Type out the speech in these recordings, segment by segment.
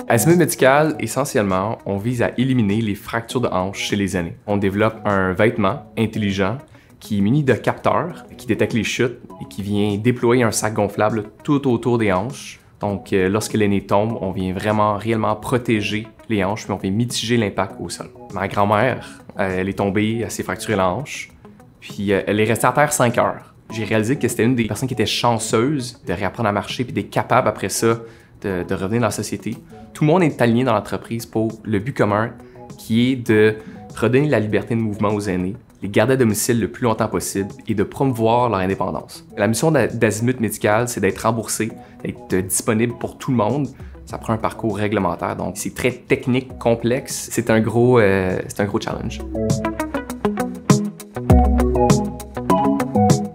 Azimut Médical, essentiellement, on vise à éliminer les fractures de hanches chez les aînés. On développe un vêtement intelligent qui est muni de capteurs, qui détecte les chutes et qui vient déployer un sac gonflable tout autour des hanches. Donc, lorsque l'aîné tombe, on vient vraiment, réellement protéger les hanches, puis on vient mitiger l'impact au sol. Ma grand-mère, elle est tombée, elle s'est fracturée la hanche, puis elle est restée à terre 5 heures. J'ai réalisé que c'était une des personnes qui était chanceuse de réapprendre à marcher, puis d'être capable après ça de revenir dans la société. Tout le monde est aligné dans l'entreprise pour le but commun qui est de redonner la liberté de mouvement aux aînés, les garder à domicile le plus longtemps possible et de promouvoir leur indépendance. La mission d'Azimut Médical, c'est d'être remboursé, d'être disponible pour tout le monde. Ça prend un parcours réglementaire, donc c'est très technique, complexe. C'est un gros challenge.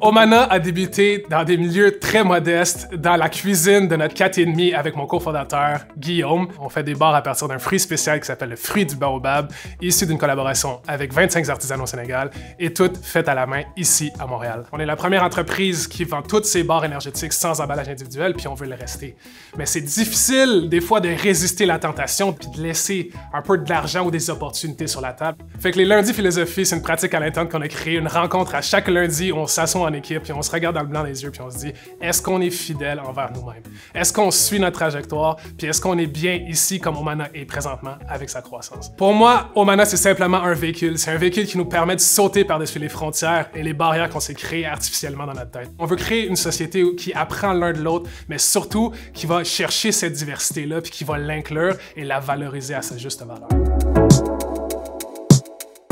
Omana a débuté dans des milieux très modestes, dans la cuisine de notre 4,5 avec mon cofondateur Guillaume. On fait des bars à partir d'un fruit spécial qui s'appelle le fruit du baobab, issu d'une collaboration avec 25 artisans au Sénégal et toutes faites à la main ici à Montréal. On est la première entreprise qui vend toutes ses barres énergétiques sans emballage individuel, puis on veut le rester. Mais c'est difficile des fois de résister à la tentation puis de laisser un peu de l'argent ou des opportunités sur la table. Fait que les lundis philosophie, c'est une pratique à l'interne qu'on a créée, une rencontre à chaque lundi où on s'assoit en équipe, puis on se regarde dans le blanc des yeux, puis on se dit, est-ce qu'on est fidèle envers nous-mêmes? Est-ce qu'on suit notre trajectoire? Puis est-ce qu'on est bien ici comme Omana est présentement avec sa croissance? Pour moi, Omana, c'est simplement un véhicule. C'est un véhicule qui nous permet de sauter par-dessus les frontières et les barrières qu'on s'est créées artificiellement dans notre tête. On veut créer une société qui apprend l'un de l'autre, mais surtout qui va chercher cette diversité-là, puis qui va l'inclure et la valoriser à sa juste valeur.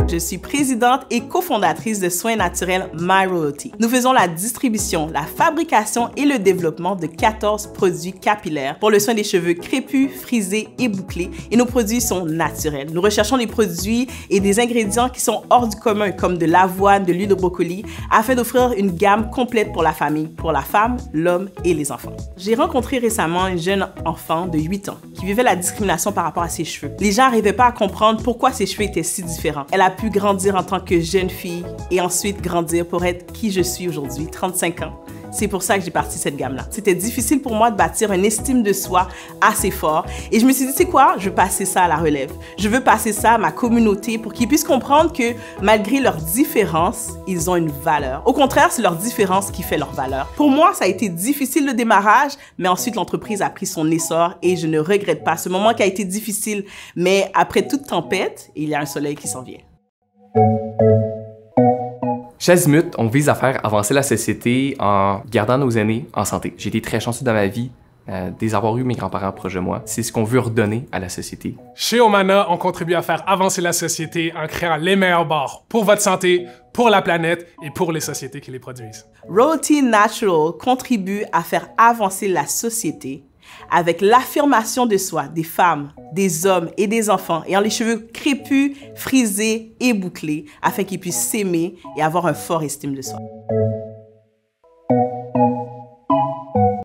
Je suis présidente et cofondatrice de Soins Naturels MyRoyalty. Nous faisons la distribution, la fabrication et le développement de 14 produits capillaires pour le soin des cheveux crépus, frisés et bouclés. Et nos produits sont naturels. Nous recherchons des produits et des ingrédients qui sont hors du commun, comme de l'avoine, de l'huile de brocoli, afin d'offrir une gamme complète pour la famille, pour la femme, l'homme et les enfants. J'ai rencontré récemment une jeune enfant de 8 ans qui vivait la discrimination par rapport à ses cheveux. Les gens n'arrivaient pas à comprendre pourquoi ses cheveux étaient si différents. Elle a pu grandir en tant que jeune fille et ensuite grandir pour être qui je suis aujourd'hui, 35 ans. C'est pour ça que j'ai parti cette gamme-là. C'était difficile pour moi de bâtir une estime de soi assez fort et je me suis dit, c'est quoi? Je veux passer ça à la relève. Je veux passer ça à ma communauté pour qu'ils puissent comprendre que malgré leurs différences, ils ont une valeur. Au contraire, c'est leur différence qui fait leur valeur. Pour moi, ça a été difficile le démarrage, mais ensuite l'entreprise a pris son essor et je ne regrette pas ce moment qui a été difficile. Mais après toute tempête, il y a un soleil qui s'en vient. Chez Azimut, on vise à faire avancer la société en gardant nos aînés en santé. J'ai été très chanceux dans ma vie d'avoir eu mes grands-parents proches de moi. C'est ce qu'on veut redonner à la société. Chez Omana, on contribue à faire avancer la société en créant les meilleurs bars pour votre santé, pour la planète et pour les sociétés qui les produisent. Royalty Natural contribue à faire avancer la société avec l'affirmation de soi des femmes, des hommes et des enfants ayant les cheveux crépus, frisés et bouclés afin qu'ils puissent s'aimer et avoir un fort estime de soi.